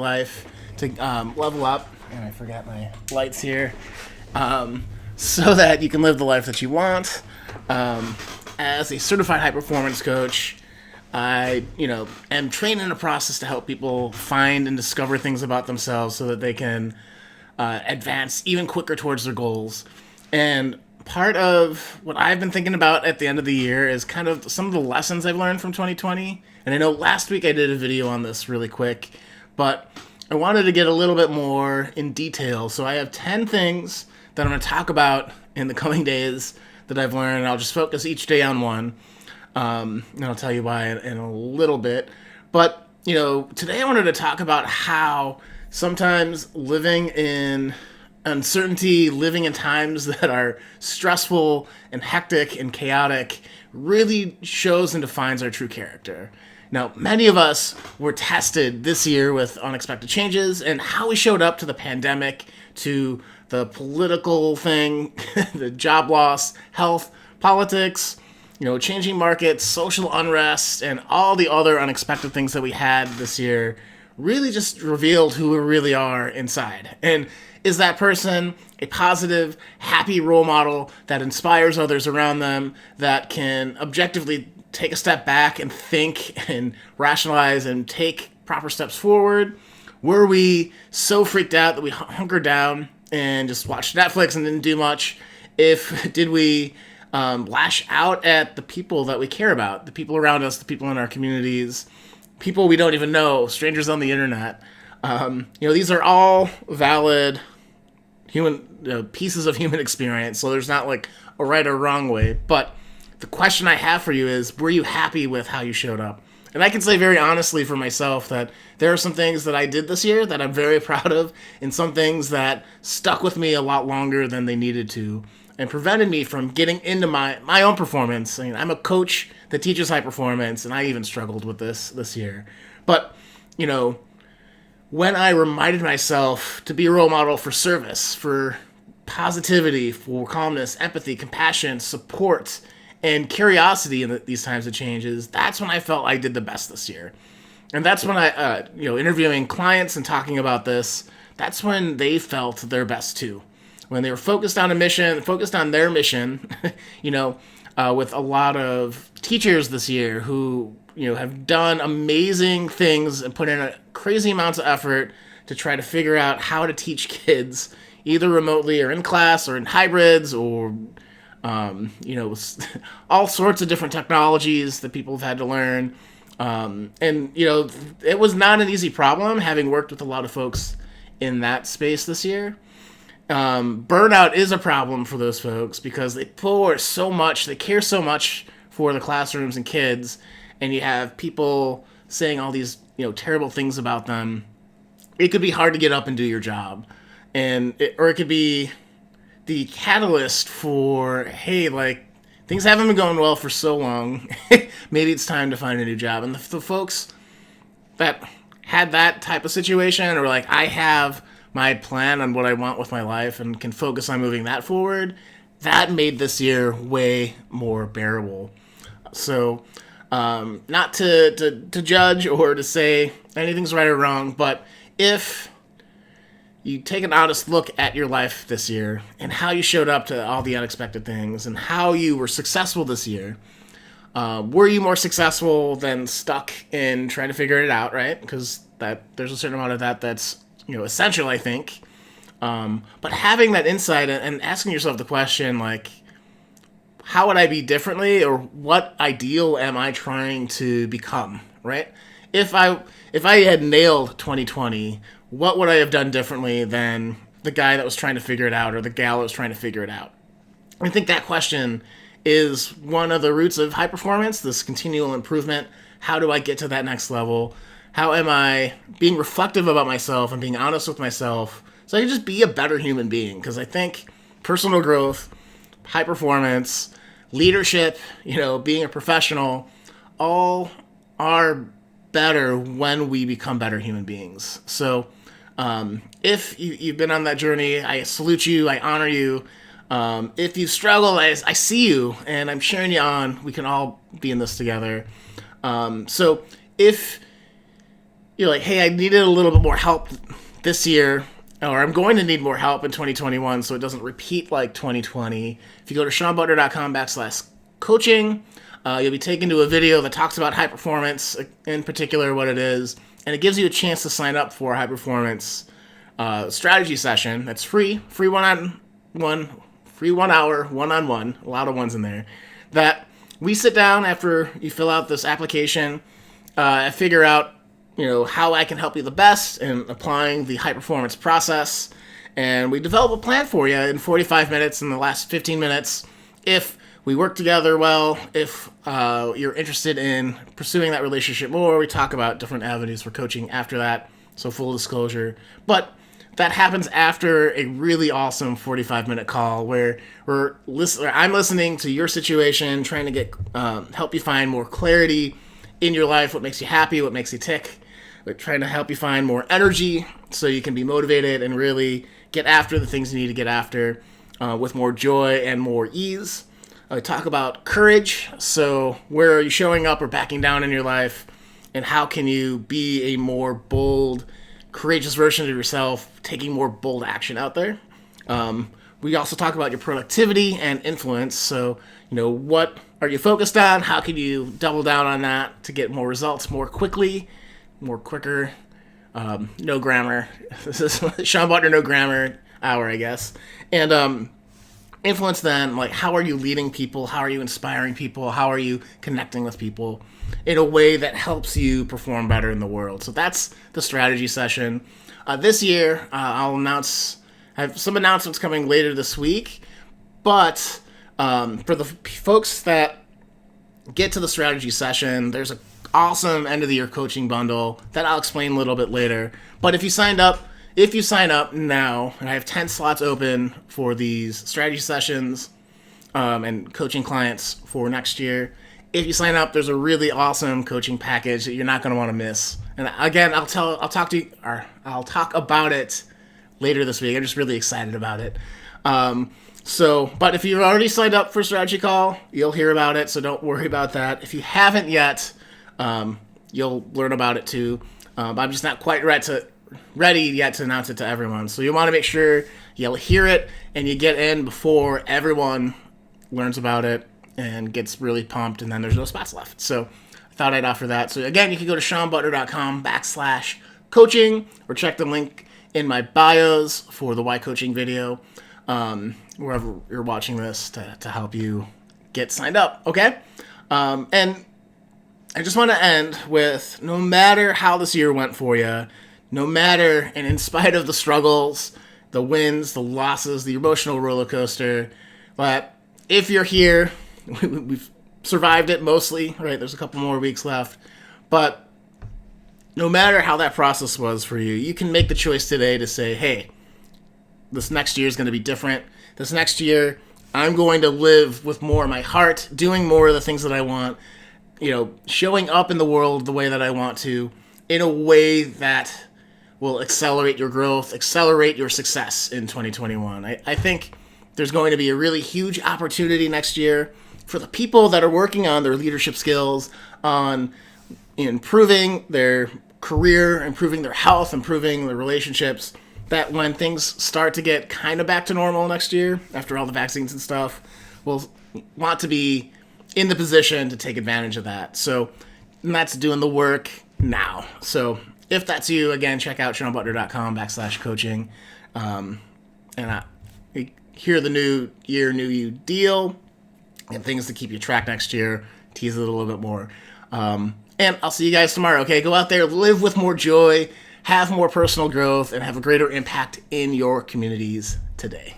life to level up, and I forgot my lights here, so that you can live the life that you want. As a certified high performance coach, I, am trained in a process to help people find and discover things about themselves so that they can advance even quicker towards their goals. And part of what I've been thinking about at the end of the year is kind of some of the lessons I've learned from 2020. And I know last week I did a video on this really quick, but I wanted to get a little bit more in detail. So I have 10 things that I'm going to talk about in the coming days that I've learned. I'll just focus each day on one. And I'll tell you why in a little bit. But, today I wanted to talk about how sometimes living in uncertainty, living in times that are stressful and hectic and chaotic really shows and defines our true character. Now, many of us were tested this year with unexpected changes and how we showed up to the pandemic, to the political thing, the job loss, health, politics, changing markets, social unrest, and all the other unexpected things that we had this year really just revealed who we really are inside. And is that person a positive, happy role model that inspires others around them, that can objectively take a step back and think and rationalize and take proper steps forward? Were we so freaked out that we hunkered down and just watched Netflix and didn't do much? Did we lash out at the people that we care about, the people around us, the people in our communities, people we don't even know, strangers on the internet? These are all valid human pieces of human experience, so there's not like a right or wrong way. But the question I have for you is, were you happy with how you showed up? And I can say very honestly for myself that there are some things that I did this year that I'm very proud of, and some things that stuck with me a lot longer than they needed to and prevented me from getting into my own performance. I mean, I'm a coach that teaches high performance, and I even struggled with this year. But, when I reminded myself to be a role model for service, for positivity, for calmness, empathy, compassion, support, and curiosity in these times of changes, that's when I felt I did the best this year. And that's when I, interviewing clients and talking about this, that's when they felt their best too. When they were focused on their mission, with a lot of teachers this year who, have done amazing things and put in a crazy amounts of effort to try to figure out how to teach kids either remotely or in class or in hybrids or, all sorts of different technologies that people have had to learn. It was not an easy problem, having worked with a lot of folks in that space this year. Burnout is a problem for those folks because they pour so much, they care so much for the classrooms and kids, and you have people saying all these, terrible things about them. It could be hard to get up and do your job. Or it could be the catalyst for, hey, things haven't been going well for so long. Maybe it's time to find a new job. And the folks that had that type of situation, or I have my plan on what I want with my life and can focus on moving that forward, that made this year way more bearable. So, not to judge or to say anything's right or wrong, but if you take an honest look at your life this year and how you showed up to all the unexpected things and how you were successful this year, were you more successful than stuck in trying to figure it out, right? Because there's a certain amount of that's essential, I think. But having that insight and asking yourself the question, how would I be differently, or what ideal am I trying to become, right? If I had nailed 2020, what would I have done differently than the guy that was trying to figure it out, or the gal that was trying to figure it out? I think that question is one of the roots of high performance, this continual improvement. How do I get to that next level? How am I being reflective about myself and being honest with myself so I can just be a better human being? Because I think personal growth, high performance, leadership, being a professional, all are better when we become better human beings. So if you've been on that journey, I salute you, I honor you. If you struggle, I see you, and I'm cheering you on. We can all be in this together. So if you're like, hey, I needed a little bit more help this year, or I'm going to need more help in 2021 so it doesn't repeat like 2020. If you go to seanbutler.com/coaching, you'll be taken to a video that talks about high performance, in particular what it is, and it gives you a chance to sign up for a high performance strategy session that's free 1 hour, one-on-one, a lot of ones in there, that we sit down after you fill out this application and figure out, how I can help you the best in applying the high performance process. And we develop a plan for you in 45 minutes in the last 15 minutes. If we work together well, if you're interested in pursuing that relationship more, we talk about different avenues for coaching after that. So full disclosure. But that happens after a really awesome 45-minute call where I'm listening to your situation, trying to get help you find more clarity in your life, what makes you happy, what makes you tick. We're trying to help you find more energy so you can be motivated and really get after the things you need to get after with more joy and more ease. I talk about courage. So where are you showing up or backing down in your life, and how can you be a more bold, courageous version of yourself, taking more bold action out there. We also talk about your productivity and influence. So, what are you focused on? How can you double down on that to get more results more quickly, more quicker? No grammar. This is Sean Butler, no grammar hour, I guess. And influence then, like, how are you leading people? How are you inspiring people? How are you connecting with people in a way that helps you perform better in the world? So that's the strategy session. This year, I have some announcements coming later this week, but for the folks that get to the strategy session, there's an awesome end of the year coaching bundle that I'll explain a little bit later. But if you sign up now, and I have 10 slots open for these strategy sessions and coaching clients for next year, if you sign up, there's a really awesome coaching package that you're not going to want to miss. And again, I'll talk about it later this week. I'm just really excited about it. But if you've already signed up for Strategy Call, you'll hear about it, so don't worry about that. If you haven't yet, you'll learn about it too. I'm just not quite ready yet to announce it to everyone. So you want to make sure you'll hear it and you get in before everyone learns about it and gets really pumped, and then there's no spots left. So I thought I'd offer that. So again, you can go to seanbutler.com/coaching or check the link in my bios for the Why Coaching video, wherever you're watching this, to help you get signed up, okay? And I just want to end with, no matter how this year went for you, no matter, and in spite of the struggles, the wins, the losses, the emotional roller coaster, but if you're here, we've survived it mostly, right? There's a couple more weeks left, but no matter how that process was for you, you can make the choice today to say, hey, this next year is going to be different. This next year, I'm going to live with more of my heart, doing more of the things that I want, showing up in the world the way that I want to, in a way that will accelerate your growth, accelerate your success in 2021. I think there's going to be a really huge opportunity next year for the people that are working on their leadership skills, on improving their career, improving their health, improving their relationships, that when things start to get kind of back to normal next year, after all the vaccines and stuff, we'll want to be in the position to take advantage of that. So that's doing the work now. So if that's you, again, check out seanbutler.com/coaching. And hear the new year, new you deal, and things to keep you track next year, tease it a little bit more. And I'll see you guys tomorrow, okay? Go out there, live with more joy, have more personal growth, and have a greater impact in your communities today.